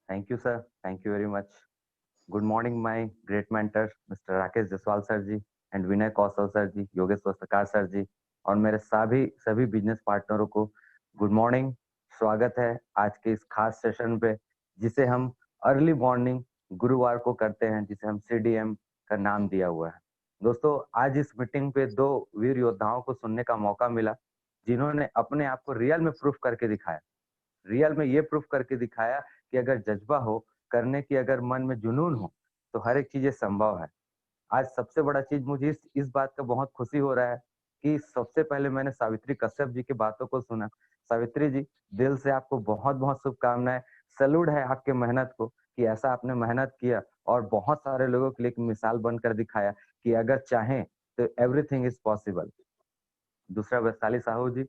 Thank you, sir. Thank you very much. Good morning, my great mentors, Mr. Rakesh Jaswal sir ji and Vinay Kaushal sir ji, Yogesh Vastrakar sir ji और मेरे सभी सभी business पार्टनरों को good morning. स्वागत है आज के इस खास सेशन पे जिसे हम अर्ली मॉर्निंग गुरुवार को करते हैं, जिसे हम सीडीएम का नाम दिया हुआ है। दोस्तों, आज इस मीटिंग पे दो वीर योद्धाओं को सुनने का मौका मिला जिन्होंने अपने आप को रियल में प्रूफ करके दिखाया। रियल में ये प्रूफ करके दिखाया कि अगर जज्बा हो करने की, अगर मन में जुनून हो, तो हर एक चीज़ ये संभव है। आज सबसे बड़ा चीज़ मुझे इस बात का बहुत खुशी हो रहा है कि सबसे पहले मैंने सावित्री कश्यप जी की बातों को सुना। सावित्री जी, दिल से आपको बहुत-बहुत शुभकामनाएँ। सैल्यूट है आपके मेहनत को कि ऐसा आपने मेहनत किया और बहुत सारे लोगों के लिए एक मिसाल बनकर दिखाया कि अगर चाहें तो एवरीथिंग इज़ पॉसिबल। दूसरा वैशाली साहू जी,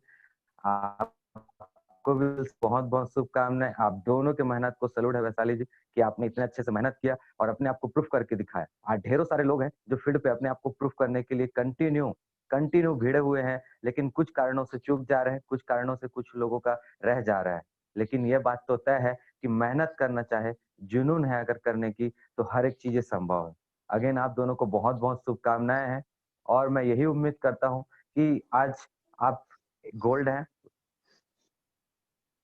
आपको भी बहुत-बहुत शुभकामनाएँ। आप दोनों की मेहनत को सैल्यूट है वैशाली जी कि आपने इतने अच्छे से मेहनत किया और अपने आप को प्रूफ करके दिखाया। आज ढेरों सारे लोग हैं जो फील्ड पे अपने आप को प्रूफ करने के लिए कंटिन्यू कंटिन्यू भिड़े हुए हैं, लेकिन कुछ कारणों से चूक जा रहे हैं, कुछ कारणों से कुछ लोगों का रह जा रहा है। लेकिन ये बात तो तय है कि मेहनत करना चाहे, जुनून है अगर करने की, तो हर एक चीज़ें संभव है। अगेन आप दोनों को बहुत-बहुत शुभकामनाएँ हैं और मैं यही उम्मीद करता हूँ कि आज आप गोल्ड हैं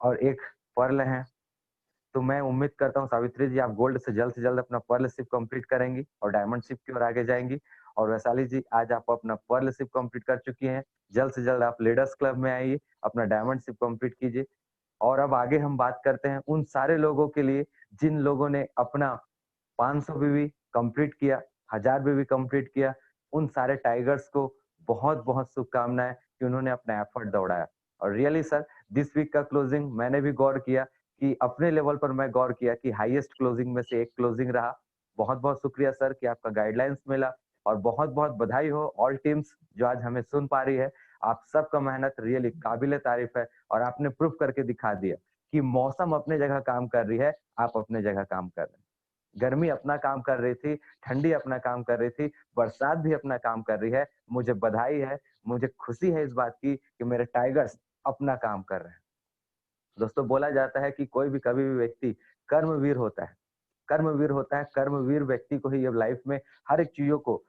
और एक पर्ल हैं। तो मैं उम्मीद करता हूँ सावित्री जी, आप गोल्ड से जल्द अपना पर्लशिप कंप्लीट करेंगी और डायमंडशिप की ओर आगे जाएँगी। और वैशाली जी, आज आप अपना पर्लशिप कंप्लीट कर चुकी हैं। जल्द से जल्द आप लीडर्स क्लब में आइए, अपना डायमंडशिप कंप्लीट कीजिए। और अब आगे हम बात करते हैं उन सारे लोगों के लिए जिन लोगों ने अपना 500 बीवी कंप्लीट किया, 1000 बीवी कंप्लीट किया। उन सारे टाइगर्स को बहुत-बहुत शुभकामनाएँ कि उन्होंने अपना एफर्ट दौड़ाया। और रियली सर, दिस वीक का क्लोजिंग मैंने भी गौर किया कि अपने लेवल पर मैं गौर किया कि हाईएस्ट क्लोजिंग में से एक क्लोजिंग रहा। बहुत-बहुत शुक्रिया सर कि आपका गाइडलाइंस मिला और बहुत-बहुत बधाई हो ऑल टीम्स जो आज हमें सुन पा रही है। आप सबका मेहनत रियली काबिल-ए-तारीफ़ है और आपने प्रूव करके दिखा दिया कि मौसम अपने जगह काम कर रही है, आप अपने जगह काम कर रहे हैं। गर्मी अपना काम कर रही थी, ठंडी अपना काम कर रही थी, बरसात भी अपना काम कर रही है। मुझे बधाई है, मुझे खुशी है इस बात की कि मेरे टाइगर्स अपना काम कर रहे हैं। दोस्तों, बोला जाता है कि कोई भी कभी भी व्यक्ति कर्मवीर होता है। कर्मवीर होता है, कर्मवीर व्यक्ति को ही अब लाइफ में हर एक चीज़ों को,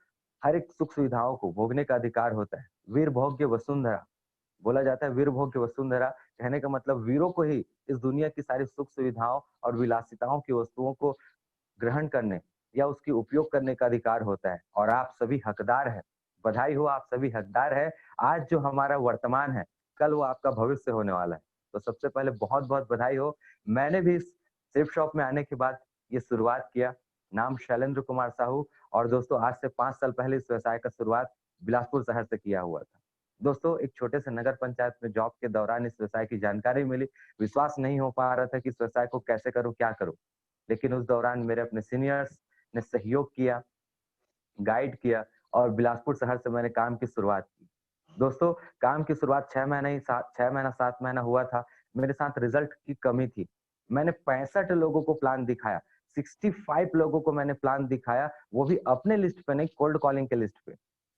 हर एक सुख-सुविधाओं को भोगने का अधिकार होता है। वीर भोग्य वसुंधरा, बोला जाता है वीर भोग्य वसुंधरा, कहने का मतलब वीरों को ही इस दुनिया की सारी सुख-सुविधाओं और विलासिताओं की वस्तुओं को ग्रहण करने या उसकी उपयोग करने का अधिकार होता है और आप सभी हकदार हैं। बधाई हो, आप सभी हकदार हैं। आज जो हमारा वर्तमान है, कल वो आपका भविष्य होने वाला है। तो सबसे पहले बहुत-बहुत बधाई हो। मैंने भी इस थ्रिफ्ट शॉप में आने के बाद ये शुरुआत किया। नाम शैलेंद्र कुमार साहू और दोस्तों आज से 5 साल पहले इस व्यवसाय का शुरुआत बिलासपुर शहर से किया हुआ था। दोस्तों, एक छोटे से नगर पंचायत में जॉब के दौरान इस व्यवसाय की जानकारी मिली। विश्वास नहीं हो पा रहा था कि इस व्यवसाय को कैसे करूँ, क्या करूँ? लेकिन उस दौरान मेरे अपने सीनियर्स ने सहयोग किया, गाइड किया और बिलासपुर शहर से मैंने काम की शुरुआत की। दोस्तों, काम की शुरुआत 6 महीना 7 महीना हुआ था। मेरे साथ रिज़ल्ट की कमी थी। मैंने 65 लोगों को प्लान दिखाया, 65 लोगों को मैंने प्लान दिखाया, वो भी अपने लिस्ट पे नहीं, कोल्ड कॉलिंग के लिस्ट पे।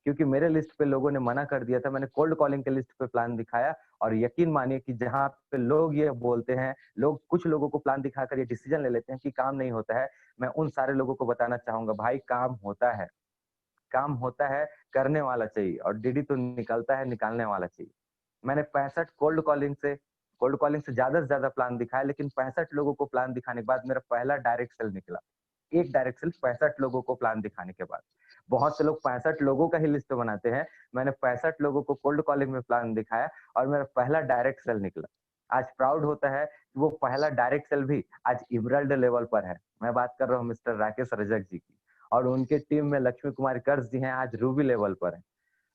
क्योंकि मेरे लिस्ट पे लोगों ने मना कर दिया था, मैंने कोल्ड कॉलिंग के लिस्ट पे प्लान दिखाया और यकीन मानिए कि जहाँ पे लोग ये बोलते हैं, लोग कुछ लोगों को प्लान दिखाकर ये डिसीज़न ले लेते हैं कि काम नहीं होता है। मैं उन सारे लोगों को बताना चाहूँगा, भाई काम होता है। काम होता है, करने वाला चाहिए और डीडी तो निकलता है, निकालने वाला चाहिए। मैंने 65 कोल्ड कॉलिंग से ज़्यादा प्लान दिखाया, लेकिन 65 लोगों को प्लान दिखाने के बाद मेरा पहला डायरेक्ट सेल निकला। एक डायरेक्ट सेल 65 लोगों को प्लान दिखाने के बाद। बहुत से लोग 65 लोगों का ही लिस्ट बनाते हैं। मैंने 65 लोगों को कोल्ड कॉलिंग में प्लान दिखाया और मेरा पहला डायरेक्ट सेल निकला। आज प्राउड होता है कि वो पहला डायरेक्ट सेल भी आज इमरल्ड लेवल पर है। मैं बात कर रहा हूँ मिस्टर राकेश रजक जी की और उनके टीम में लक्ष्मी कुमारी कर्स जी हैं, आज रूबी लेवल पर हैं।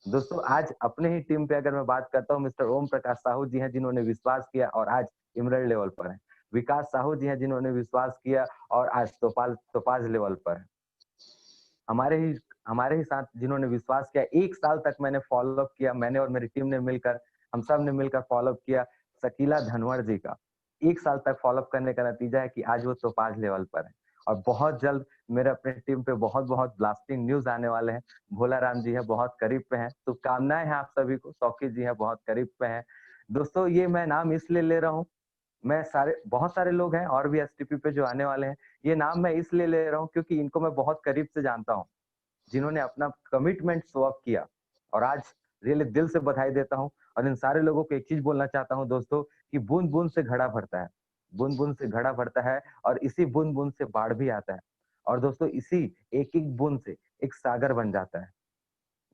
दोस्तों, आज अपने ही टीम पे अगर मैं बात करता हूँ, मिस्टर ओम प्रकाश साहू जी हैं जिन्होंने विश्वास किया और आज इमरल्ड लेवल पर हैं। विकास साहू जी हैं जिन्होंने विश्वास किया और आज तोपाज लेवल पर हैं। हमारे ही हमारे ही साथ जिन्होंने विश्वास किया, 1 साल तक मैंने फ़ॉलो-अप किया, मैंने और मेरी टीम ने मिलकर, हम सब ने मिलकर फ़ॉलो-अप किया शकीला धनवर जी का। 1 साल तक फ़ॉलो-अप करने का नतीजा है कि आज वो तोपाज़ लेवल पर है और बहुत जल्द मेरे अपने टीम पे बहुत-बहुत ब्लास्टिंग न्यूज़ आने वाले हैं। भोला राम जी हैं, बहुत करीब पे हैं, शुभकामनाएँ हैं आप सभी को। सौखी जी हैं, बहुत करीब पे हैं। दोस्तों, ये मैं नाम इसलिए ले रहा हूँ बहुत सारे लोग हैं और भी एसटीपी पे जो आने वाले हैं। ये नाम मैं इसलिए ले रहा हूँ क्योंकि इनको मैं बहुत करीब से जानता हूँ, जिन्होंने अपना कमिटमेंट शो अप किया और आज रियली दिल से बधाई देता हूँ। और इन सारे लोगों को एक चीज़ बोलना चाहता हूँ दोस्तों कि बूँद-बूँद से घड़ा भरता है। बूँद-बूँद से घड़ा भरता है और इसी बूँद-बूँद से बाढ़ भी आता है। और दोस्तों इसी एक-एक बूँद से एक सागर बन जाता है।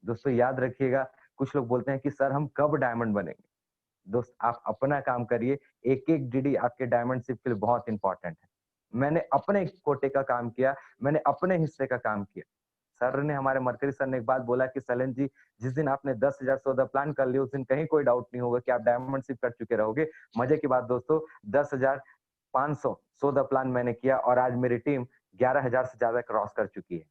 दोस्तों याद रखिएगा, कुछ लोग बोलते हैं कि सर हम कब डायमंड बनेंगे? दोस्त आप अपना काम करिए, एक-एक डीडी आपके डायमंडशिप के लिए बहुत इम्पोर्टेंट है। मैंने अपने कोटे का काम किया, मैंने अपने हिस्से का काम किया। सर ने हमारे मरकरी सर ने एक बात बोला कि सैलेन जी, जिस दिन आपने 10,000 सौदा प्लान कर लिया, उस दिन कहीं कोई डाउट नहीं होगा कि आप डायमंडशिप कर चुके रहोगे। मज़े की बात दोस्तों 10,500 सौदा प्लान मैंने किया और आज मेरी टीम 11,000 से ज़्यादा क्रॉस कर चुकी है।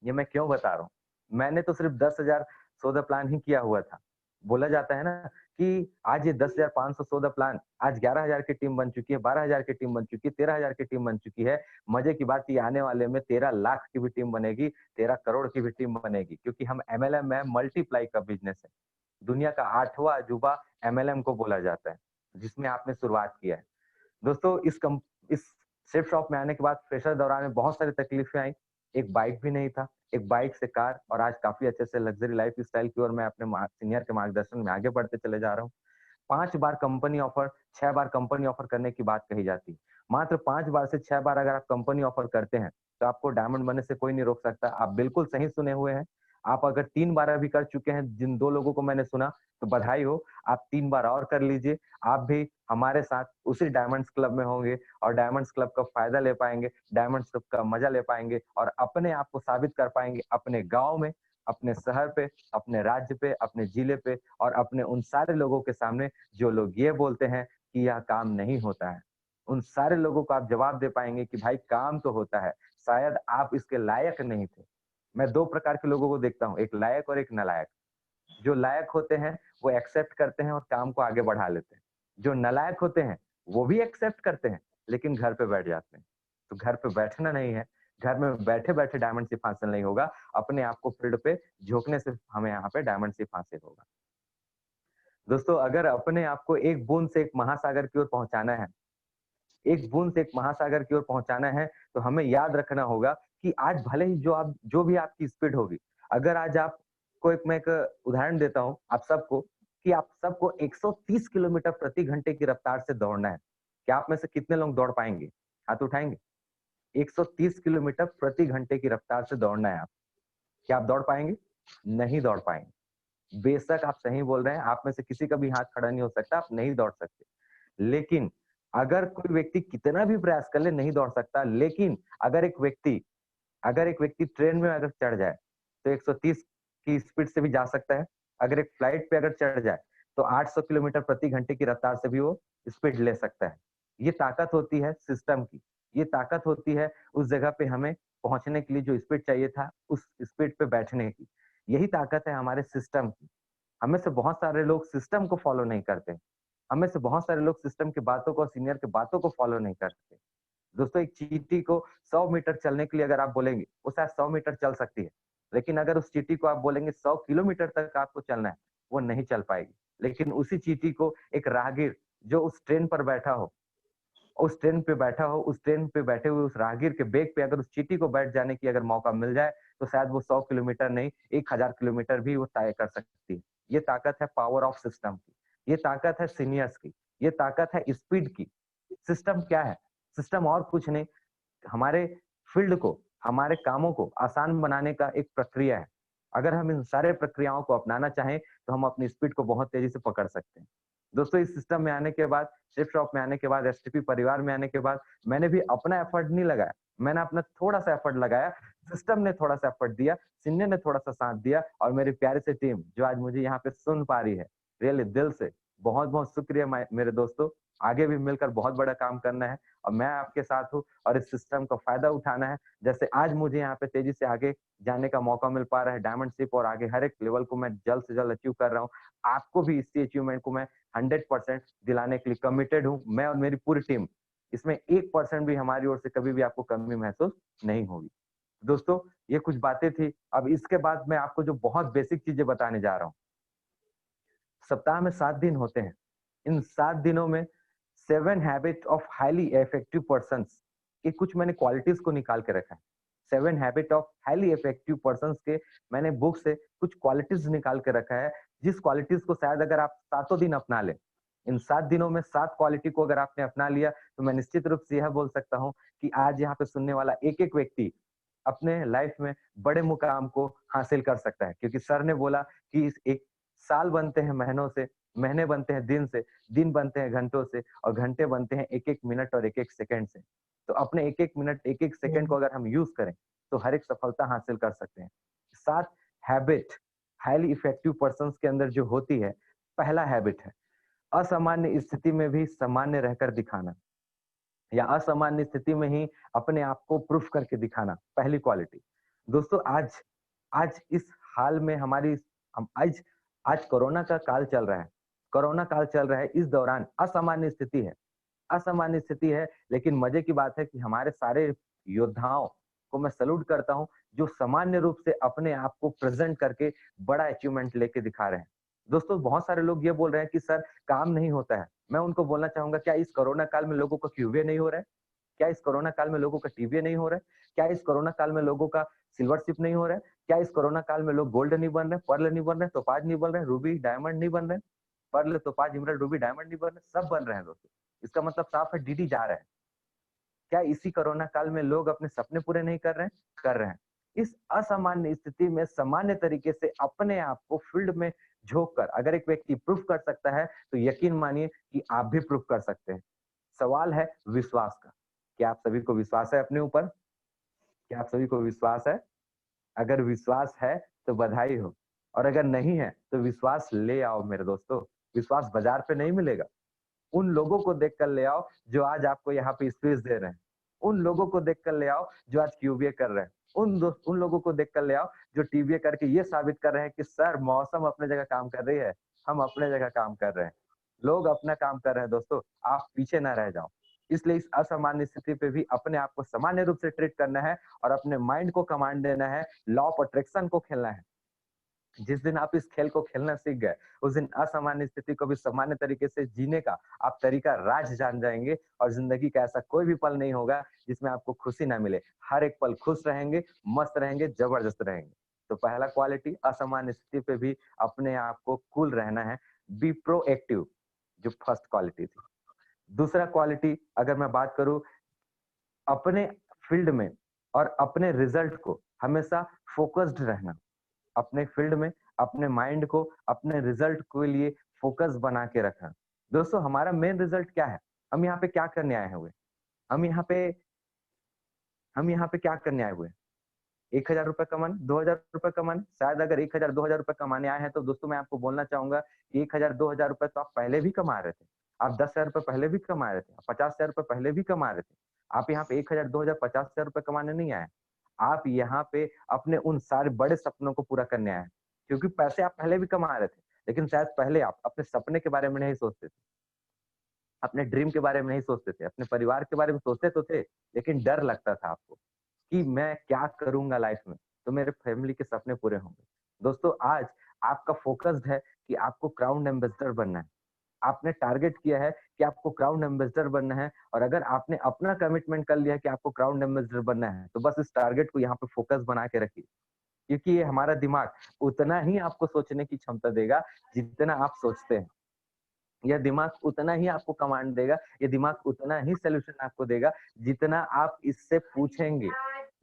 ये मैं क्यों बता रहा हूँ? मैंने तो सिर्फ 10,000 सौदा प्लान ही किया हुआ था। बोला जाता है ना कि आज ये 10,500 सौदा प्लान, आज 11,000 की टीम बन चुकी है, 12,000 की टीम बन चुकी है, 13,000 की टीम बन चुकी है। मज़े की बात ये आने वाले में 13 लाख की भी टीम बनेगी, 13 करोड़ की भी टीम बनेगी क्योंकि हम एमएलएम में मल्टीप्लाई का बिज़नेस है। दुनिया का 8वाँ अजूबा एमएलएम को बोला जाता है, जिसमें आपने शुरुआत किया है। दोस्तों इस सेफ शॉप में आने के बाद फ्रेशर दौरान में बहुत सारी तकलीफें आई। एक बाइक भी नहीं था, एक बाइक से कार और आज काफ़ी अच्छे से लग्ज़री लाइफ़स्टाइल की ओर मैं अपने सीनियर के मार्गदर्शन में आगे बढ़ते चले जा रहा हूँ। 5 बार कंपनी ऑफर, 6 बार कंपनी ऑफर करने की बात कही जाती है। मात्र 5 बार से 6 बार अगर आप कंपनी ऑफर करते हैं, तो आपको डायमंड बनने से कोई नहीं रोक सकता। आप बिल्कुल सही सुने हुए हैं। आप अगर 3 बार अभी कर चुके हैं, जिन 2 लोगों को मैंने सुना, तो बधाई हो। आप 3 बार और कर लीजिए। आप भी हमारे साथ उसी डायमंड्स क्लब में होंगे और डायमंड्स क्लब का फ़ायदा ले पाएँगे, डायमंड्स क्लब का मज़ा ले पाएँगे और अपने आप को साबित कर पाएँगे अपने गाँव में, अपने शहर पे, अपने राज्य पे, अपने जिले पे और अपने उन सारे लोगों के सामने जो लोग ये बोलते हैं कि यह काम नहीं होता है। उन सारे लोगों को आप जवाब दे पाएँगे कि भाई काम तो होता है, शायद आप इसके लायक नहीं थे। मैं 2 प्रकार के लोगों को देखता हूँ, एक लायक और एक नालायक। जो लायक होते हैं, वो एक्सेप्ट करते हैं और काम को आगे बढ़ा लेते हैं। जो नालायक होते हैं, वो भी एक्सेप्ट करते हैं, लेकिन घर पे बैठ जाते हैं। तो घर पे बैठना नहीं है, घर में बैठे-बैठे डायमंडशिप हासिल नहीं होगा, अपने आप को फील्ड पे झोंकने से हमें यहाँ पे डायमंडशिप हासिल होगा। दोस्तों अगर अपने आप को एक बूँद से एक महासागर की ओर पहुँचाना है, एक बूँद से एक महासागर की ओर पहुँचाना है, तो हमें याद रखना होगा कि आज भले ही जो भी आपकी स्पीड होगी, अगर आज आपको मैं एक उदाहरण देता हूँ आप सबको, कि आप सबको 130 किलोमीटर प्रति घंटे की रफ्तार से दौड़ना है। क्या आप में से कितने लोग दौड़ पाएँगे? हाथ उठाएँगे? 130 किलोमीटर प्रति घंटे की रफ्तार से दौड़ना है आप। क्या आप दौड़ पाएँगे? नहीं दौड़ पाएँगे। बेशक आप सही बोल रहे हैं, आप में से किसी का भी हाथ खड़ा नहीं हो सकता, आप नहीं दौड़ सकते। लेकिन अगर कोई व्यक्ति कितना भी प्रयास कर ले नहीं दौड़ सकता, लेकिन अगर एक व्यक्ति ट्रेन में अगर चढ़ जाए, तो 130 की स्पीड से भी जा सकता है। अगर एक फ्लाइट पे अगर चढ़ जाए, तो 800 किलोमीटर प्रति घंटे की रफ्तार से भी वो स्पीड ले सकता है। ये ताकत होती है सिस्टम की, ये ताकत होती है उस जगह पे हमें पहुँचने के लिए जो स्पीड चाहिए था, उस स्पीड पे बैठने की। यही ताकत है हमारे सिस्टम की। हमें से बहुत सारे लोग सिस्टम को फॉलो नहीं करते। हमें से बहुत सारे लोग सिस्टम की बातों को, सीनियर की बातों को फॉलो नहीं करते। दोस्तों एक चींटी को 100 मीटर चलने के लिए अगर आप बोलेंगे, वो शायद 100 मीटर चल सकती है। लेकिन अगर उस चींटी को आप बोलेंगे 100 किलोमीटर तक आपको चलना है, वो नहीं चल पाएगी। लेकिन उसी चींटी को एक राहगीर जो उस ट्रेन पर बैठा हो, उस ट्रेन पे बैठा हो, उस ट्रेन पे बैठे हुए उस राहगीर के बेग पे अगर उस चींटी को बैठ जाने की अगर मौका मिल जाए, तो शायद वो 100 किलोमीटर नहीं, 1000 किलोमीटर भी वो तय कर सकती है। ये ताकत है पावर ऑफ सिस्टम की, ये ताकत है सीनियर्स की, ये ताकत है स्पीड की। सिस्टम क्या है? सिस्टम और कुछ नहीं, हमारे फील्ड को, हमारे कामों को आसान बनाने का एक प्रक्रिया है। अगर हम इन सारे प्रक्रियाओं को अपनाना चाहें, तो हम अपनी स्पीड को बहुत तेज़ी से पकड़ सकते हैं। दोस्तों इस सिस्टम में आने के बाद, शिफ्ट शॉप में आने के बाद, एसटीपी परिवार में आने के बाद, मैंने भी अपना एफर्ट नहीं लगाया। मैंने अपना थोड़ा-सा एफर्ट लगाया, सिस्टम ने थोड़ा-सा एफर्ट दिया, सीनियर ने थोड़ा-सा साथ दिया और मेरी प्यारी सी टीम जो आज मुझे यहाँ पे सुन पा रही है, रियली दिल से बहुत-बहुत शुक्रिया मेरे दोस्तों। आगे भी मिलकर बहुत बड़ा काम करना है और मैं आपके साथ हूँ और इस सिस्टम का फ़ायदा उठाना है। जैसे आज मुझे यहाँ पे तेज़ी से आगे जाने का मौका मिल पा रहा है डायमंडशिप और आगे हर एक लेवल को मैं जल्द से जल्द अचीव कर रहा हूँ। आपको भी इसी अचीवमेंट को मैं 100% दिलाने के लिए कमिटेड हूँ, मैं और मेरी पूरी टीम। इसमें 1% भी हमारी ओर से कभी भी आपको कमी महसूस नहीं होगी। दोस्तों, ये कुछ बातें थी। अब इसके बाद मैं आपको जो बहुत बेसिक चीज़ें बताने जा रहा हूँ। सप्ताह में 7 दिन होते हैं। इन 7 दिनों में 7 habit of highly effective persons के कुछ मैंने क्वालिटीज को निकाल के रखा है। 7 habit of highly effective persons के मैंने बुक से कुछ क्वालिटीज निकाल के रखा है, जिस क्वालिटीज को शायद अगर आप सातों दिन अपना लें, इन 7 दिनों में 7 क्वालिटी को अगर आपने अपना लिया, तो मैं निश्चित रूप से यह बोल सकता हूँ कि आज यहाँ पे सुनने वाला एक-एक व्यक्ति अपने लाइफ में बड़े मुकाम को हासिल कर सकता है। क्योंकि सर ने बोला कि इस एक साल बनते हैं महीनों से, महीने बनते हैं दिन से, दिन बनते हैं घंटों से और घंटे बनते हैं 1-1 मिनट और 1-1 सेकंड से। तो अपने 1-1 मिनट, 1-1 सेकंड को हुँ, अगर हम यूज़ करें, तो हर एक सफलता हासिल कर सकते हैं। 7 हैबिट हाइली इफेक्टिव पर्सन्स के अंदर जो होती है, पहला हैबिट है, असामान्य स्थिति में भी सामान्य रहकर दिखाना। या असामान्य स्थिति में ही अपने आप को प्रूफ करके दिखाना, पहली क्वालिटी। दोस्तों आज आज इस हाल में हमारी हम आज कोरोना का काल चल रहा है। कोरोना काल चल रहा है, इस दौरान असामान्य स्थिति है। असामान्य स्थिति है, लेकिन मजे की बात है कि हमारे सारे योद्धाओं को मैं सैल्यूट करता हूँ, जो सामान्य रूप से अपने आप को प्रेज़ेंट करके बड़ा अचीवमेंट लेके दिखा रहे हैं। दोस्तों बहुत सारे लोग ये बोल रहे हैं कि सर काम नहीं होता है। मैं उनको बोलना चाहूँगा, क्या इस कोरोना काल में लोगों का क्यूबे नहीं हो रहा है? क्या इस कोरोना काल में लोगों का टीबीए नहीं हो रहा है? क्या इस कोरोना काल में लोगों का सिल्वरशिप नहीं हो रहा है? क्या इस कोरोना काल में लोग गोल्ड नहीं बन रहे, पर्ल नहीं बन रहे, टोपाज नहीं बन रहे, रूबी, डायमंड नहीं बन रहे? Pearl, topaz, emerald, ruby, diamond नहीं बन रहे, सब बन रहे हैं दोस्तों। इसका मतलब साफ है, डीडी जा रहा है। क्या इसी कोरोना काल में लोग अपने सपने पूरे नहीं कर रहे हैं? कर रहे हैं। इस असामान्य स्थिति में सामान्य तरीके से अपने आप को फील्ड में झोंक कर अगर एक व्यक्ति प्रूफ कर सकता है, तो यकीन मानिए कि आप भी प्रूफ कर सकते हैं। सवाल है विश्वास का। क्या आप सभी को विश्वास है अपने ऊपर? क्या आप सभी को विश्वास है? अगर विश्वास है, तो बधाई हो और अगर नहीं है, तो विश्वास ले आओ मेरे दोस्तों। विश्वास बाज़ार पे नहीं मिलेगा। उन लोगों को देख कर ले आओ, जो आज आपको यहाँ पे स्पेस दे रहे हैं। उन लोगों को देख कर ले आओ, जो आज क्यूबीए कर रहे हैं। उन लोगों को देख कर ले आओ, जो टीबीए करके ये साबित कर रहे हैं कि सर मौसम अपने जगह काम कर रही है, हम अपने जगह काम कर रहे हैं। लोग अपना काम कर रहे हैं दोस्तों, आप पीछे ना रह जाओ। इसलिए इस असामान्य स्थिति पे भी अपने आप को सामान्य रूप से ट्रीट करना है और अपने माइंड को कमांड देना है, लॉ ऑफ अट्रैक्शन को खेलना है। जिस दिन आप इस खेल को खेलना सीख गए, उस दिन असामान्य स्थिति को भी सामान्य तरीके से जीने का आप तरीका राज जान जाएँगे और ज़िंदगी का ऐसा कोई भी पल नहीं होगा जिसमें आपको खुशी ना मिले। हर एक पल खुश रहेंगे, मस्त रहेंगे, ज़बरदस्त रहेंगे। तो पहला क्वालिटी असामान्य स्थिति पे भी अपने आप को कूल रहना है, बी प्रोएक्टिव जो फर्स्ट क्वालिटी थी। दूसरा क्वालिटी अगर मैं बात करूँ अपने फील्ड में और अपने रिज़ल्ट को हमेशा फ़ोकस्ड रहना। अपने फील्ड में अपने माइंड को अपने रिजल्ट के लिए फोकस बना के रखना। दोस्तों हमारा मेन रिजल्ट क्या है? हम यहाँ पे क्या करने आए हुए हैं? हम यहाँ पे हम यहाँ पे क्या करने आए हुए हैं? ₹1000 कमाने, ₹2000 कमाने? शायद अगर 1000 ₹2000 कमाने आए हैं तो दोस्तों मैं आपको बोलना चाहूँगा कि 1000 ₹2000 तो आप पहले भी कमा रहे थे। आप ₹10,000 पहले भी कमा रहे थे, आप ₹50,000 पहले भी कमा रहे थे। आप यहाँ पे 1000 ₹2000 ₹50,000 कमाने नहीं आए। आप यहाँ पे अपने उन सारे बड़े सपनों को पूरा करने आए हैं। क्योंकि पैसे आप पहले भी कमा रहे थे, लेकिन शायद पहले आप अपने सपने के बारे में नहीं सोचते थे, अपने ड्रीम के बारे में नहीं सोचते थे, अपने परिवार के बारे में सोचते तो थे, लेकिन डर लगता था आपको। कि मैं क्या करूँगा लाइफ में, तो मेरे फैमिली के सपने पूरे होंगे। दोस्तों आज आपका फ़ोकस्ड है कि आपको क्राउन एम्बेसडर बनना है। आपने टारगेट किया है कि आपको क्राउन एम्बेसडर बनना है और अगर आपने अपना कमिटमेंट कर लिया है कि आपको क्राउन एम्बेसडर बनना है, तो बस इस टारगेट को यहाँ पे फ़ोकस बना के रखिए। क्योंकि ये हमारा दिमाग उतना ही आपको सोचने की क्षमता देगा, जितना आप सोचते हैं। यह दिमाग उतना ही आपको कमांड देगा, ये दिमाग उतना ही सॉल्यूशन आपको देगा, जितना आप इससे पूछेंगे।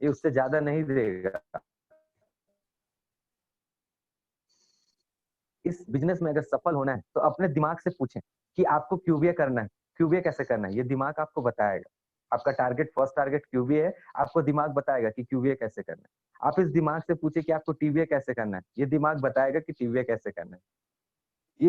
ये उससे ज़्यादा नहीं देगा। इस बिज़नेस में अगर सफल होना है, तो अपने दिमाग से पूछें कि आपको क्यूबीए करना है, क्यूबीए कैसे करना है? ये दिमाग आपको बताएगा। आपका टारगेट फर्स्ट टारगेट क्यूबीए है, आपको दिमाग बताएगा कि क्यूबीए कैसे करना है। आप इस दिमाग से पूछिए कि आपको टीबीए कैसे करना है? ये दिमाग बताएगा कि टीबीए कैसे करना है।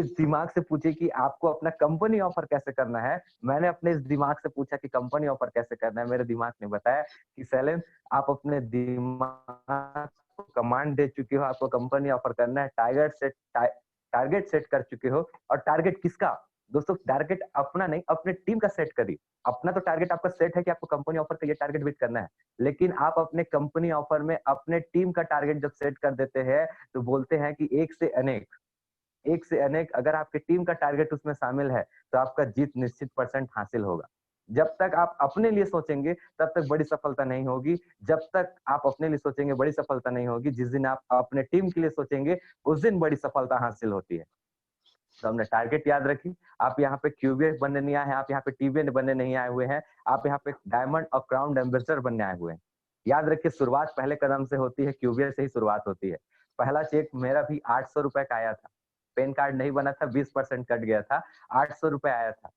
इस दिमाग से पूछिए कि आपको अपना कंपनी ऑफर कैसे करना है? मैंने अपने इस दिमाग से पूछा कि कंपनी ऑफर कैसे करना है? मेरे दिमाग ने बताया कि सैलेम आप अपने दिमाग को कमांड दे चुके हो, आपको कंपनी ऑफर करना है, टारगेट सेट कर चुके हो और टारगेट किसका? दोस्तों टारगेट अपना नहीं, अपने टीम का सेट करिए। अपना तो टारगेट आपका सेट है कि आपको कंपनी ऑफर का ये टारगेट बीट करना है। लेकिन आप अपने कंपनी ऑफर में अपने टीम का टारगेट जब सेट कर देते हैं, तो बोलते हैं कि एक से अनेक। एक से अनेक अगर आपके टीम का टारगेट उसमें शामिल है, तो आपका जीत निश्चित परसेंट हासिल होगा। जब तक आप अपने लिए सोचेंगे, तब तक बड़ी सफलता नहीं होगी। जब तक आप अपने लिए सोचेंगे, बड़ी सफलता नहीं होगी। जिस दिन आप अपने टीम के लिए सोचेंगे, उस दिन बड़ी सफलता हासिल होती है। तो हमने टारगेट याद रखी। आप यहाँ पे क्यूबीए बनने नहीं आए हैं, आप यहाँ पे टीबीए बनने नहीं आए हुए हैं, आप यहाँ पे डायमंड और क्राउन एम्बेसडर बनने आए हुए हैं। याद रखिए शुरुआत पहले कदम से होती है, क्यूबीए से ही शुरुआत होती है। पहला चेक मेरा भी 800 रुपए का आया था। पैन कार्ड नहीं बना था, 20% कट गया था, 800 रुपए आया था।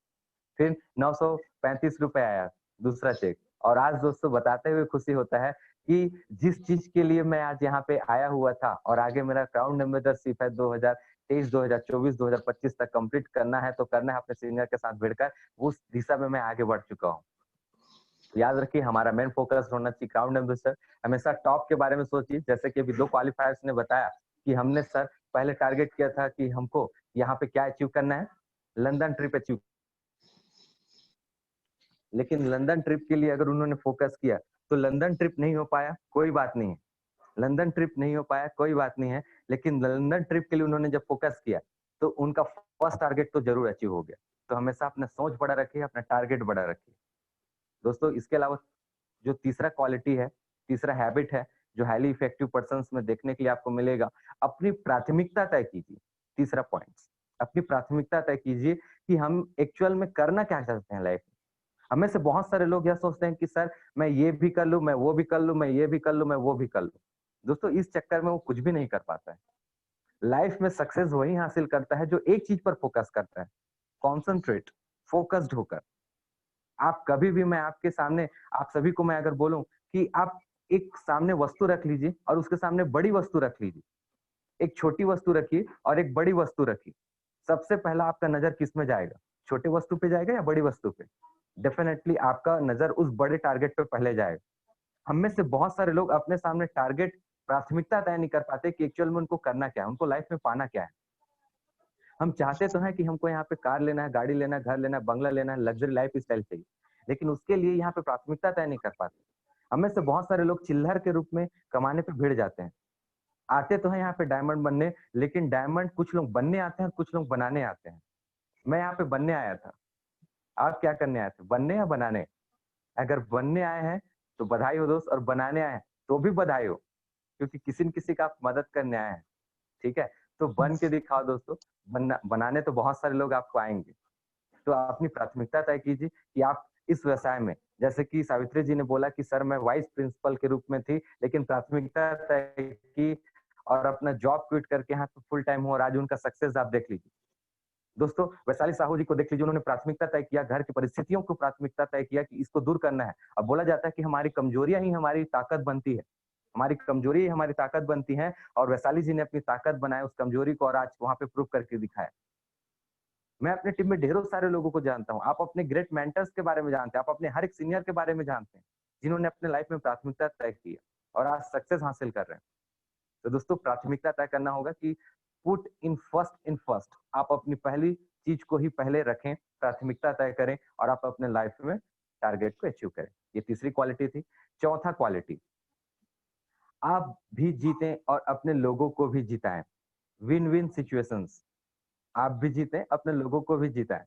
फिर 935 रुपए आया दूसरा चेक। और आज दोस्तों बताते हुए खुशी होता है कि जिस चीज के लिए मैं आज यहाँ पे आया हुआ था और आगे मेरा क्राउन एम्बेसडरशिप है 2023, 2024, 2025 तक कंप्लीट करना है, तो करना है अपने सीनियर के साथ भिड़कर, उस दिशा में मैं आगे बढ़ चुका हूँ। याद रखिए हमारा मेन फोकस होना चाहिए क्राउन एम्बेसडर। हमेशा टॉप के बारे में सोचिए। जैसे कि अभी 2 क्वालिफायर्स ने बताया कि हमने सर पहले टारगेट किया था कि हमको यहाँ पे क्या अचीव करना है, लंदन ट्रिप अचीव। लेकिन लंदन ट्रिप के लिए अगर उन्होंने फोकस किया, तो लंदन ट्रिप नहीं हो पाया, कोई बात नहीं है। लंदन ट्रिप नहीं हो पाया, कोई बात नहीं है। लेकिन लंदन ट्रिप के लिए उन्होंने जब फोकस किया, तो उनका फर्स्ट टारगेट तो जरूर अचीव हो गया। तो हमेशा अपना सोच बड़ा रखिए, अपना टारगेट बड़ा रखिए। दोस्तों इसके अलावा जो तीसरा क्वालिटी है, तीसरा हैबिट है, जो हाईली इफेक्टिव पर्सन्स में देखने के लिए आपको मिलेगा, अपनी प्राथमिकता तय कीजिए। तीसरा पॉइंट, अपनी प्राथमिकता तय कीजिए कि हम एक्चुअल में करना क्या चाहते हैं लाइफ में। हमें से बहुत सारे लोग यह सोचते हैं कि सर मैं ये भी कर लूं, मैं वो भी कर लूं, मैं ये भी कर लूं, मैं वो भी कर लूं। दोस्तों इस चक्कर में वो कुछ भी नहीं कर पाता है। लाइफ में सक्सेस वही हासिल करता है जो एक चीज पर फोकस करता है, कॉन्सेंट्रेट, फोकस्ड होकर। आप कभी भी मैं आपके सामने, आप सभी को मैं अगर बोलूं कि आप एक सामने वस्तु रख लीजिए और उसके सामने बड़ी वस्तु रख लीजिए। एक छोटी वस्तु रखिए और एक बड़ी वस्तु रखिए। सबसे पहला आपका नजर किस में जाएगा? छोटे वस्तु पे जाएगा या बड़ी वस्तु पे? डेफिनेटली आपका नजर उस बड़े टारगेट पे पहले जाएगा। हम में से बहुत सारे लोग अपने सामने टारगेट, प्राथमिकता तय नहीं कर पाते कि एक्चुअल में उनको करना क्या है, उनको लाइफ में पाना क्या है। हम चाहते तो हैं कि हमको यहाँ पे कार लेना है, गाड़ी लेना है, घर लेना है, बंगला लेना है, लग्जरी लाइफ स्टाइल चाहिए, लेकिन उसके लिए यहाँ पे प्राथमिकता तय नहीं कर पाते। हमें से बहुत सारे लोग चिल्लर के रूप में कमाने पे भिड़ जाते हैं। आते तो हैं यहाँ पे डायमंड बनने, लेकिन डायमंड कुछ लोग बनने आते हैं और कुछ लोग बनाने आते हैं। मैं यहाँ पे बनने आया था। आप क्या करने आए थे? बनने या बनाने? अगर बनने आए हैं तो बधाई हो दोस्त, और बनाने आए हैं तो भी बधाई हो, क्योंकि किसी न किसी का आप मदद करने आए हैं। ठीक है? तो बन के दिखाओ दोस्तों। बनाने तो बहुत सारे लोग आपको आएंगे। तो अपनी प्राथमिकता तय कीजिए कि आप इस व्यवसाय में, जैसे कि सावित्री जी ने बोला कि सर मैं वाइस प्रिंसिपल के रूप में थी, लेकिन प्राथमिकता तय की और अपना जॉब क्विट करके यहाँ पे फुल टाइम हूँ और आज उनका सक्सेस आप देख लीजिए। दोस्तों वैशाली साहू जी को देख लीजिए, उन्होंने प्राथमिकता तय किया, घर की परिस्थितियों को प्राथमिकता तय किया कि इसको दूर करना है। अब बोला जाता है कि हमारी कमजोरियां ही हमारी ताकत बनती है, हमारी कमजोरी ही हमारी ताकत बनती है, और वैशाली जी ने अपनी ताकत बनाया उस कमजोरी को और आज वहां पे प्रूव करके दिखाया। मैं अपने टीम में ढेरों सारे लोगों को जानता हूँ। आप अपने ग्रेट मेंटर्स के बारे में जानते हैं, आप अपने हर एक सीनियर के बारे में जानते हैं, जिन्होंने अपने लाइफ में प्राथमिकता तय की है और आज सक्सेस हासिल कर रहे हैं। तो दोस्तों प्राथमिकता तय करना होगा कि put in first in first. आप अपनी पहली चीज को ही पहले रखें, प्राथमिकता तय करें और आप अपने लाइफ में टारगेट को अचीव करें। ये तीसरी क्वालिटी थी। चौथा क्वालिटी, आप भी जीतें और अपने लोगों को भी जिताएं। Win win situations. आप भी जीतें, अपने लोगों को भी जिताएं।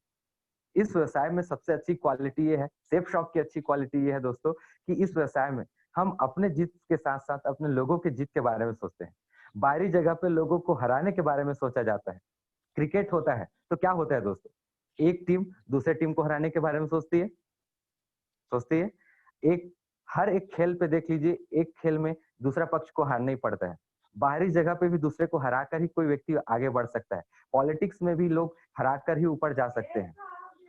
इस व्यवसाय में सबसे अच्छी क्वालिटी ये है, सेफ शॉप की अच्छी क्वालिटी ये है दोस्तों, कि इस व्यवसाय में हम अपने जीत के साथ-साथ अपने लोगों के जीत के बारे में सोचते हैं। बाहरी जगह पे लोगों को हराने के बारे में सोचा जाता है। क्रिकेट होता है, तो क्या होता है दोस्तों? एक टीम दूसरे टीम को हराने के बारे में सोचती है। एक हर एक खेल पे देख लीजिए, एक खेल में दूसरा पक्ष को हारना ही पड़ता है। बाहरी जगह पे भी दूसरे को हराकर ही कोई व्यक्ति आगे बढ़ सकता है। पॉलिटिक्स में भी लोग हराकर ही ऊपर जा सकते हैं।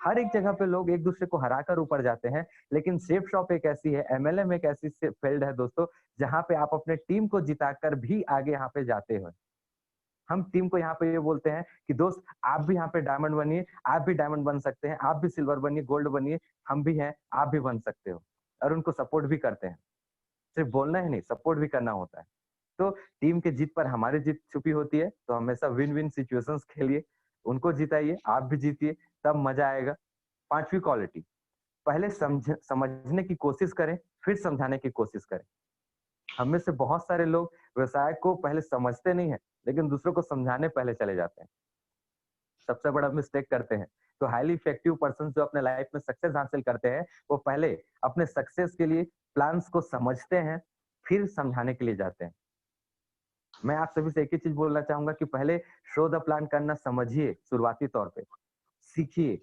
हर एक जगह पे लोग एक दूसरे को हराकर ऊपर जाते हैं, लेकिन सेफ शॉप एक ऐसी है, एमएलएम एक ऐसी फील्ड है दोस्तों, जहाँ पे आप अपने टीम को जिताकर भी आगे यहाँ पे जाते हो। हम टीम को यहाँ पे ये बोलते हैं कि दोस्त आप भी यहाँ पे डायमंड बनिए, आप भी डायमंड बन सकते हैं, आप भी सिल्वर बनिए, गोल्ड बनिए, हम भी हैं, आप भी बन सकते हो। और उनको सपोर्ट भी करते हैं। सिर्फ बोलना ही नहीं, सपोर्ट भी करना होता है। तो टीम के जीत पर हमारी जीत छुपी होती है, तो हमेशा विन विन सिचुएशंस खेलिए, उनको जिताइए, आप भी जीतिए, तब मजा आएगा। पांचवी क्वालिटी, पहले समझने की कोशिश करें, फिर समझाने की कोशिश करें। हम में से बहुत सारे लोग व्यवसाय को पहले समझते नहीं है, लेकिन दूसरों को समझाने पहले चले जाते हैं। सबसे बड़ा मिस्टेक करते हैं। तो हाईली इफेक्टिव पर्सन जो अपने लाइफ में सक्सेस हासिल करते हैं, वो पहले अपने सक्सेस के लिए प्लान्स को समझते हैं, फिर समझाने के लिए जाते हैं। मैं आप सभी से एक ही चीज़ बोलना चाहूँगा कि पहले शो द प्लान करना समझिए शुरुआती तौर पे। सीखिए,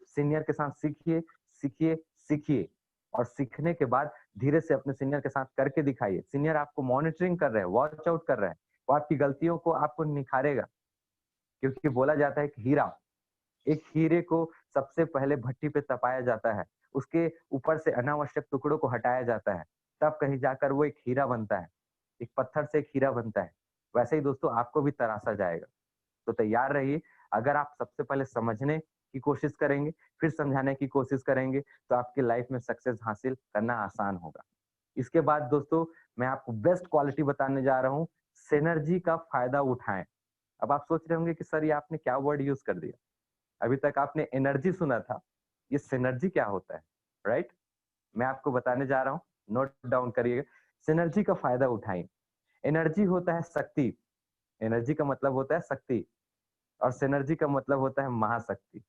सीनियर के साथ सीखिए, सीखिए, सीखिए और सीखने के बाद धीरे से अपने सीनियर के साथ करके दिखाइए। सीनियर आपको मॉनिटरिंग कर रहे हैं, वॉच आउट कर रहे हैं, वो आपकी गलतियों को आपको निखारेगा क्योंकि बोला जाता है कि हीरा एक हीरे को सबसे पहले भट्टी पे तपाया जाता है, उसके ऊपर से अनावश्यक टुकड़ों को हटाया जाता है, तब कहीं जाकर वो एक हीरा बनता है, एक पत्थर से एक हीरा बनता है। वैसे ही दोस्तों आपको भी तराशा जाएगा, तो तैयार रहिए। अगर आप सबसे पहले समझने की कोशिश करेंगे, फिर समझाने की कोशिश करेंगे, तो आपकी लाइफ में सक्सेस हासिल करना आसान होगा। इसके बाद दोस्तों मैं आपको बेस्ट क्वालिटी बताने जा रहा हूँ, सिनर्जी का फ़ायदा उठाएँ। अब आप सोच रहे होंगे कि सर ये आपने क्या वर्ड यूज़ कर दिया? अभी तक आपने एनर्जी सुना था, ये सिनर्जी क्या होता है, राइट? मैं आपको बताने जा रहा हूँ, नोट डाउन करिएगा। सिनर्जी का फ़ायदा उठाएँ। एनर्जी होता है शक्ति, एनर्जी का मतलब होता है शक्ति और सिनर्जी का मतलब होता है महाशक्ति,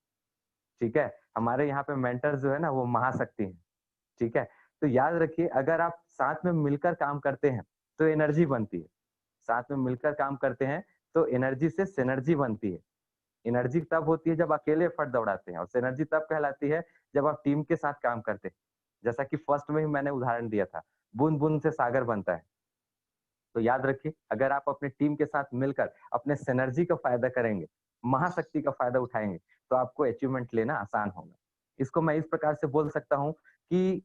ठीक है? हमारे यहाँ पे मेंटर जो है ना वो महाशक्ति हैं, ठीक है? तो याद रखिए अगर आप साथ में मिलकर काम करते हैं, तो एनर्जी बनती है। साथ में मिलकर काम करते हैं, तो एनर्जी से सिनर्जी बनती है। एनर्जी तब होती है जब अकेले एफर्ट दौड़ाते हैं और सिनर्जी तब कहलाती है जब आप टीम के साथ काम करते हैं। जैसा कि फर्स्ट में ही मैंने उदाहरण दिया था, बूंद-बूंद से सागर बनता है। तो याद रखिए अगर आप अपने टीम के साथ मिलकर अपने सिनर्जी का फ़ायदा करेंगे, महाशक्ति का फ़ायदा उठाएँगे, तो आपको अचीवमेंट लेना आसान होगा। इसको मैं इस प्रकार से बोल सकता हूँ कि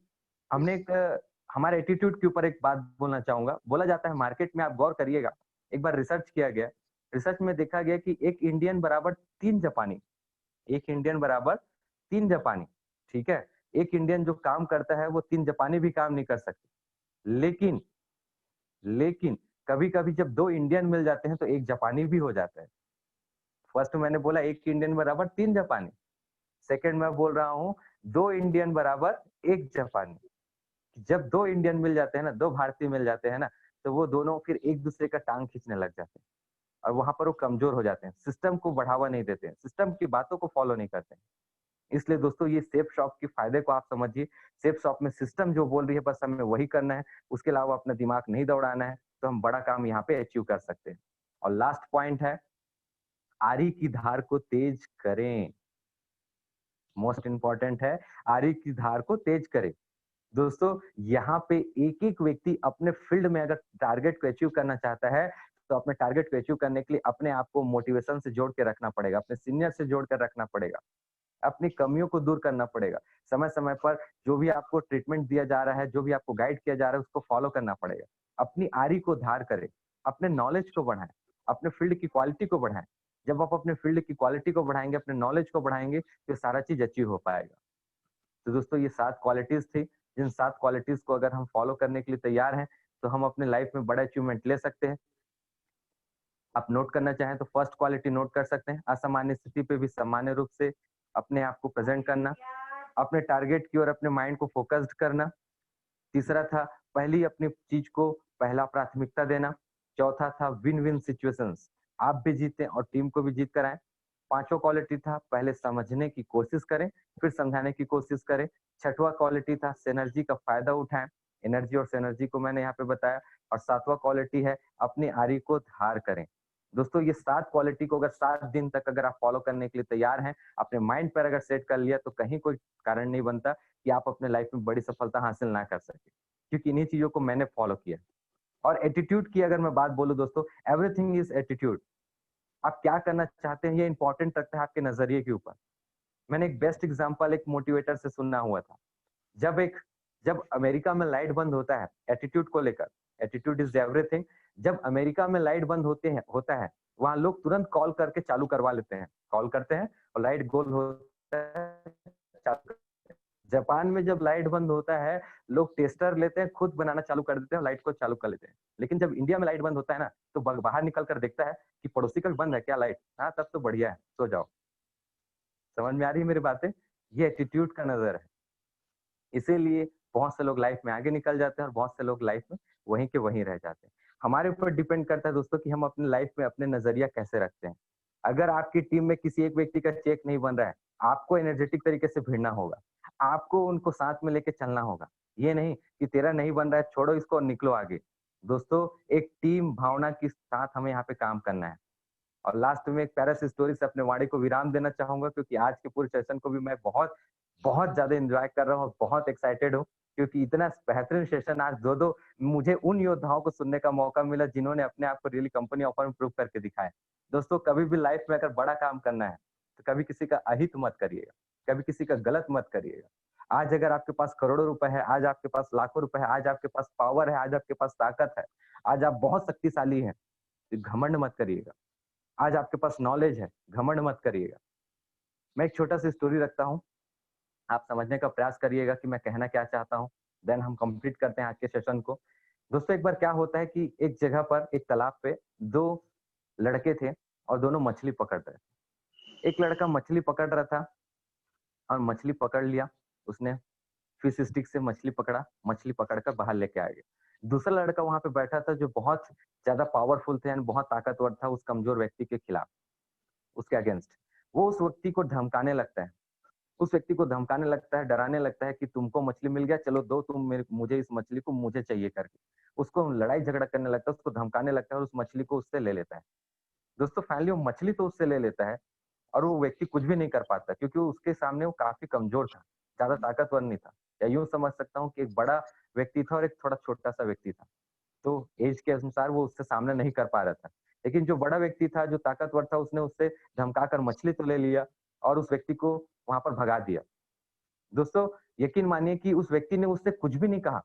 हमने एक हमारे एटीट्यूड के ऊपर एक बात बोलना चाहूँगा। बोला जाता है मार्केट में आप गौर करिएगा, एक बार रिसर्च किया गया, रिसर्च में देखा गया कि 1 इंडियन बराबर 3 जापानी। 1 इंडियन बराबर 3 जापानी, ठीक है? 1 इंडियन जो काम करता है वो 3 जापानी भी काम नहीं कर सकते। लेकिन लेकिन कभी-कभी जब 2 इंडियन मिल जाते हैं तो 1 जापानी भी हो जाता है। फर्स्ट मैंने बोला 1 इंडियन बराबर 3 जापानी, सेकंड मैं बोल रहा हूँ 2 इंडियन बराबर 1 जापानी। जब 2 इंडियन मिल जाते हैं ना, 2 भारतीय मिल जाते हैं ना, तो वो दोनों फिर एक-दूसरे का टाँग खींचने लग जाते हैं और वहाँ पर वो कमज़ोर हो जाते हैं। सिस्टम को बढ़ावा नहीं देते हैं, सिस्टम की बातों को फॉलो नहीं करते हैं। इसलिए दोस्तों ये सेफ शॉप के फ़ायदे को आप समझिए। सेफ शॉप में सिस्टम जो बोल रही है बस हमें वही करना है, उसके अलावा अपना दिमाग नहीं दौड़ाना है, तो हम बड़ा काम यहाँ पे अचीव कर सकते हैं। और लास्ट पॉइंट है, आरी की धार को तेज करें। मोस्ट इम्पोर्टेंट है, आरी की धार को तेज करें। दोस्तों, यहाँ पे एक-एक व्यक्ति अपने फील्ड में अगर टारगेट को अचीव करना चाहता है, तो अपने टारगेट को अचीव करने के लिए अपने आप को मोटिवेशन से जोड़ के रखना पड़ेगा, अपने सीनियर से जोड़ कर रखना पड़ेगा। अपनी कमियों को दूर करना पड़ेगा। समय-समय पर जो भी आपको ट्रीटमेंट दिया जा रहा है, जो भी आपको गाइड किया जा रहा है, उसको फॉलो करना पड़ेगा। अपनी आरी को धार करें, अपने नॉलेज को बढ़ाएँ, अपने फील्ड की क्वालिटी को बढ़ाएँ। जब आप अपने फील्ड की क्वालिटी को बढ़ाएँगे, अपने नॉलेज को बढ़ाएँगे, तो ये सारा चीज़ अचीव हो पाएगा। तो दोस्तों ये 7 क्वालिटीज़ थी, जिन 7 क्वालिटीज़ को अगर हम फॉलो करने के लिए तैयार हैं, तो हम अपने लाइफ में बड़ा अचीवमेंट ले सकते हैं। आप नोट करना चाहें तो फर्स्ट क्वालिटी नोट कर सकते हैं, असामान्य स्थिति पे भी सामान्य रूप से अपने आप को प्रेज़ेंट करना, अपने टारगेट की ओर अपने माइंड को फ़ोकस्ड करना। तीसरा था पहली अपनी चीज़ को पहला प्राथमिकता देना। चौथा था विन-विन सिचुएशंस, आप भी जीतें और टीम को भी जीत कर आएँ। पाँचवाँ क्वालिटी था पहले समझने की कोशिश करें, फिर समझाने की कोशिश करें। छठवाँ क्वालिटी था सिनर्जी का फ़ायदा उठाएँ, एनर्जी और सिनर्जी को मैंने यहाँ पे बताया और सातवाँ क्वालिटी है अपनी आरी को धार करें। दोस्तों ये 7 क्वालिटी को अगर 7 दिन तक अगर आप फ़ॉलो करने के लिए तैयार हैं, अपने माइंड पर अगर सेट कर लिया तो कहीं कोई कारण नहीं बनता कि आप अपने लाइफ में बड़ी सफलता हासिल ना कर सकें। क्योंकि इन्हीं चीज़ों को मैंने फ़ॉलो किया। और एटीट्यूड की अगर मैं बात बोलूँ दोस्तों, एवरीथिंग इज़ एटीट्यूड। आप क्या करना चाहते हैं ये इम्पोर्टेंट रखता है आपके नज़रिए के ऊपर। मैंने एक बेस्ट एग्ज़ाम्पल एक मोटिवेटर से सुना हुआ था। जब एक जब अमेरिका में लाइट बंद होता है, एटीट्यूड को लेकर, एटीट्यूड इज़ एवरीथिंग। जब अमेरिका में लाइट बंद होता है, वहाँ लोग तुरंत कॉल करके चालू करवा लेते हैं। कॉल करते हैं और लाइट गोल होता है, चालू जापान में जब लाइट बंद होता है, लोग टेस्टर लेते हैं, खुद बनाना चालू कर देते हैं और लाइट को चालू कर लेते हैं। लेकिन जब इंडिया में लाइट बंद होता है ना, तो ब बाहर निकल कर देखता है कि पड़ोसी का भी बंद है क्या लाइट? हाँ, तब तो बढ़िया है, सो जाओ। समझ में आ रही है मेरी बातें? ये एटीट्यूड का नज़र है। इसीलिए बहुत से लोग लाइफ में आगे निकल जाते हैं और बहुत से लोग लाइफ में वहीं के वहीं रह जाते हैं। हमारे ऊपर डिपेंड करता है दोस्तों कि हम अपनी लाइफ में अपने नज़रिया कैसे रखते हैं। अगर आपकी टीम में किसी एक व्यक्ति का चेक नहीं बन रहा है, आपको एनर्जेटिक तरीके से भिड़ना होगा। आपको उनको साथ में लेके चलना होगा। ये नहीं कि तेरा नहीं बन रहा है, छोड़ो इसको और निकलो आगे। दोस्तों, एक टीम भावना के साथ हमें यहाँ पे काम करना है। और लास्ट में एक प्यारा सी स्टोरी से अपने वाणी को विराम देना चाहूँगा, क्योंकि आज के पूरे सेशन को भी मैं बहुत, बहुत ज़्यादा एन्जॉय कर रहा हूँ और बहुत एक्साइटेड हूँ, क्योंकि इतना बेहतरीन सेशन आज 2-2 मुझे उन योद्धाओं को सुनने का मौका मिला जिन्होंने अपने आप को रियली कंपनी ऑफर में प्रूव करके दिखाया। दोस्तों, कभी भी लाइफ में अगर बड़ा काम करना है, तो कभी किसी का अहित मत करिएगा, कभी किसी का गलत मत करिएगा। आज अगर आपके पास करोड़ों रुपए है, आज आपके पास लाखों रुपए है, आज आपके पास पावर है, आज आपके पास ताकत है, आज आप बहुत शक्तिशाली हैं, तो घमंड मत करिएगा। आज आपके पास नॉलेज है, घमंड मत करिएगा। मैं एक छोटा-सा स्टोरी रखता हूँ, आप समझने का प्रयास करिएगा कि मैं कहना क्या चाहता हूँ, देन हम कंप्लीट करते हैं आज के सेशन को। दोस्तों, एक बार क्या होता है कि एक जगह पर, एक तालाब पे 2 लड़के थे और दोनों मछली पकड़ रहे थे। एक लड़का मछली पकड़ रहा था और मछली पकड़ लिया, उसने फिश स्टिक से मछली पकड़ा, मछली पकड़ कर बाहर लेके आ गया। दूसरा लड़का वहाँ पे बैठा था जो बहुत ज़्यादा पावरफुल थे एंड बहुत ताकतवर था उस कमज़ोर व्यक्ति के खिलाफ, उसके अगेंस्ट। वो उस व्यक्ति को धमकाने लगता है। उस व्यक्ति को धमकाने लगता है, डराने लगता है कि तुमको मछली मिल गया, चलो दो तुम मेरे मुझे इस मछली को मुझे चाहिए करके। उसको लड़ाई झगड़ा करने लगता है, उसको धमकाने लगता है और उस मछली को उससे ले लेता है। दोस्तों, फाइनली वो मछली तो उससे ले लेता है और वो व्यक्ति कुछ भी नहीं कर पाता, क्योंकि उसके सामने वो काफ़ी कमज़ोर था, ज़्यादा ताकतवर नहीं था। या यूँ समझ सकता हूँ कि एक बड़ा व्यक्ति था और एक थोड़ा छोटा-सा व्यक्ति था। तो ऐज के अनुसार वो उससे सामना नहीं कर पा रहा था। लेकिन जो बड़ा व्यक्ति था, जो ताकतवर था, उसने उससे धमकाकर मछली तो ले लिया और उस व्यक्ति को वहाँ पर भगा दिया। दोस्तों, यकीन मानिए कि उस व्यक्ति ने उससे कुछ भी नहीं कहा।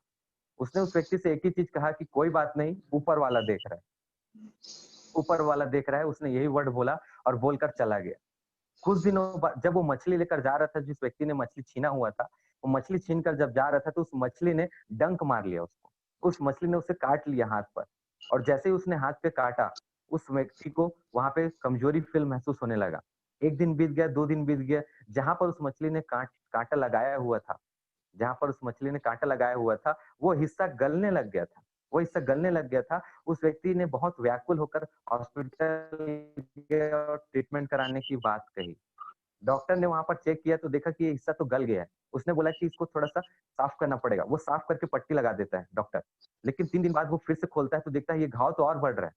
उसने उस व्यक्ति से एक ही चीज़ कहा कि कोई बात नहीं, ऊपर वाला देख रहा है, ऊपर वाला देख रहा है, उसने यही वर्ड बोला और बोलकर चला गया। कुछ दिनों बाद जब वो मछली लेकर जा रहा था, जिस व्यक्ति ने मछली छीना हुआ था, वो मछली छीन कर जब जा रहा था, तो उस मछली ने डंक मार लिया उसको। उस मछली ने उसे काट लिया हाथ पर और जैसे ही उसने हाथ पे काटा, उस व्यक्ति को वहाँ पे कमज़ोरी फ़ील महसूस होने लगा। 1 दिन बीत गया, 2 दिन बीत गया, जहाँ पर उस मछली ने काँटा लगाया हुआ था, जहाँ पर उस मछली ने काँटा लगाया हुआ था, वो हिस्सा गलने लग गया था। वो हिस्सा गलने लग गया था। उस व्यक्ति ने बहुत व्याकुल होकर हॉस्पिटल गया और ट्रीटमेंट कराने की बात कही। डॉक्टर ने वहाँ पर चेक किया तो देखा कि ये हिस्सा तो गल गया है। उसने बोला कि इसको थोड़ा-सा साफ करना पड़ेगा। वो साफ करके पट्टी लगा देता है डॉक्टर। लेकिन 3 दिन बाद वो फिर से खोलता है तो देखता है ये घाव तो और बढ़ रहा है।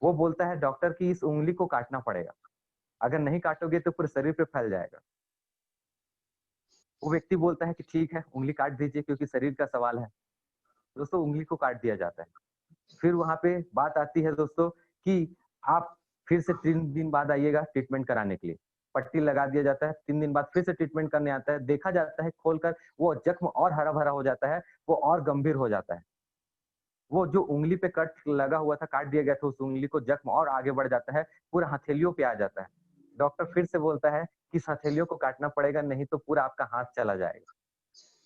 वो बोलता है डॉक्टर कि इस उँगली को काटना पड़ेगा। अगर नहीं काटोगे तो पूरे शरीर पे फैल जाएगा। वो व्यक्ति बोलता है कि ठीक है, उँगली काट दीजिए क्योंकि शरीर का सवाल है। दोस्तों, उँगली को काट दिया जाता है। फिर वहाँ पे बात आती है दोस्तों कि आप फिर से 3 दिन बाद आइएगा ट्रीटमेंट कराने के लिए। पट्टी लगा दिया जाता है, 3 दिन बाद फिर से ट्रीटमेंट करने आता है, देखा जाता है खोलकर वो जख्म और हरा-भरा हो जाता है, वो और गंभीर हो जाता है। वो जो उँगली पे कट लगा हुआ था, काट दिया गया था उस उँगली को जख्म और आगे बढ़ जाता है, पूरा हथेलियों पे आ जाता है। डॉक्टर फिर से बोलता है कि इस हथेलियों को काटना पड़ेगा नहीं तो पूरा आपका हाथ चला जाएगा।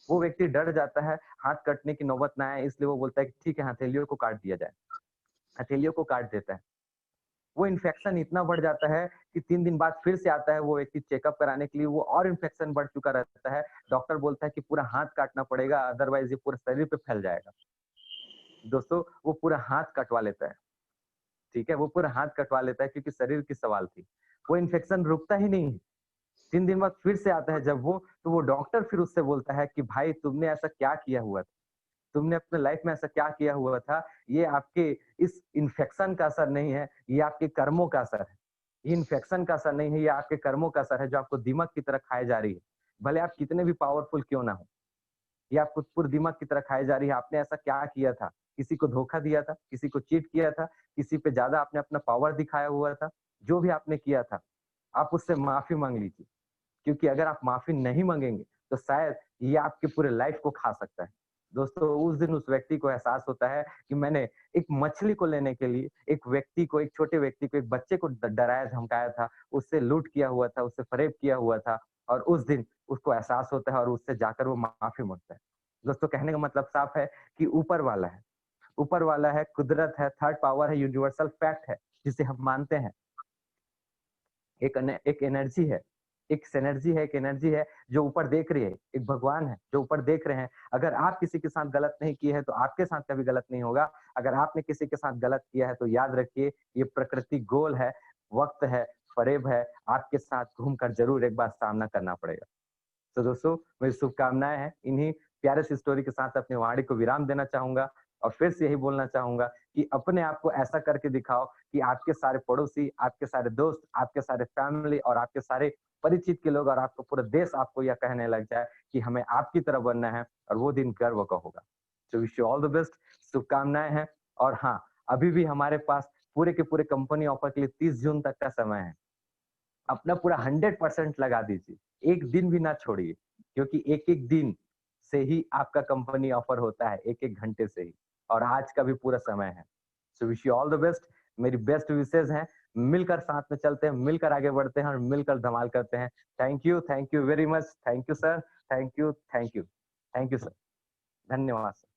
वो व्यक्ति डर जाता है, हाथ कटने की नौबत ना आए इसलिए वो बोलता है कि ठीक है हथेलियों को काट दिया जाए। हथेलियों को काट देता है। वो इन्फेक्शन इतना बढ़ जाता है कि 3 दिन बाद फिर से आता है वो व्यक्ति चेकअप कराने के लिए, वो और इन्फेक्शन बढ़ चुका रहता है। डॉक्टर बोलता है कि पूरा हाथ काटना पड़ेगा अदरवाइज़ ये पूरे शरीर पे फैल जाएगा। दोस्तों, वो पूरा हाथ कटवा लेता है, ठीक है? वो पूरा हाथ कटवा लेता है क्योंकि शरीर की सवाल थी। वो इन्फेक्शन रुकता ही नहीं है। 3 दिन बाद फिर से आता है जब वो, तो वो डॉक्टर फिर उससे बोलता है कि भाई तुमने ऐसा क्या किया हुआ था? तुमने अपने लाइफ में ऐसा क्या किया हुआ था? ये आपके इस इन्फेक्शन का असर नहीं है, ये आपके कर्मों का असर है। ये इन्फेक्शन का असर नहीं है, ये आपके कर्मों का असर है जो आपको दीमक की तरह खाए जा रही है। भले आप कितने भी पावरफुल क्यों ना हो, ये आपको पूरे दीमक की तरह खाए जा रही है। आपने ऐसा क्या किया था? किसी को धोखा दिया था? किसी को चीट किया था? किसी पे ज़्यादा आपने अपना पावर दिखाया हुआ था? जो भी आपने किया था, आप उससे माफ़ी माँग लीजिए। क्योंकि अगर आप माफ़ी नहीं माँगेंगे, तो शायद ये आपके पूरे लाइफ को खा सकता है। दोस्तों, उस दिन उस व्यक्ति को एहसास होता है कि मैंने एक मछली को लेने के लिए एक व्यक्ति को, एक छोटे व्यक्ति को, एक बच्चे को ड डराया धमकाया था, उससे लूट किया हुआ था, उससे फ़रेब किया हुआ था और उस दिन उसको एहसास होता है और उससे जाकर वो माफ़ी माँगता है। दोस्तों, कहने का मतलब साफ है कि ऊपर वाला है। ऊपर वाला है, कुदरत है, थर्ड पावर है, यूनिवर्सल फैक्ट है, जिसे हम मानते हैं। एक एनर्जी है, एक एनर्जी है जो ऊपर देख रही है, एक भगवान है जो ऊपर देख रहे हैं। अगर आप किसी के साथ गलत नहीं किए हैं, तो आपके साथ कभी गलत नहीं होगा। अगर आपने किसी के साथ गलत किया है, तो याद रखिए ये प्रकृति गोल है, वक़्त है, फरेब है, आपके साथ घूमकर ज़रूर एक बार सामना करना पड़ेगा। तो दोस्तों, मेरी शुभकामनाएँ हैं। इन्हीं प्यारे सी स्टोरी के साथ अपनी वाणी को विराम देना चाहूँगा और फिर से यही बोलना चाहूँगा कि अपने आप को ऐसा करके दिखाओ कि आपके सारे पड़ोसी, आपके सारे दोस्त, आपके सारे फैमिली और आपके सारे परिचित के लोग और आपका पूरा देश आपको यह कहने लग जाए कि हमें आपकी तरह बनना है और वो दिन गर्व का होगा। So wish you all the best, शुभकामनाएँ हैं और हाँ, अभी भी हमारे पास पूरे के पूरे कंपनी ऑफर के लिए 30 जून तक का समय है। अपना पूरा 100% लगा दीजिए, एक दिन भी ना छोड़िए, क्योंकि एक-एक दिन से ही आपका कंपनी ऑफर होता है, एक-एक घंटे से ही और आज का भी पूरा समय है। So wish you all the best, मेरी बेस्ट विशेज़ हैं, मिलकर साथ में चलते हैं, मिलकर आगे बढ़ते हैं और मिलकर धमाल करते हैं। Thank you very much, thank you sir, thank you, thank you. Thank you sir, धन्यवाद सर।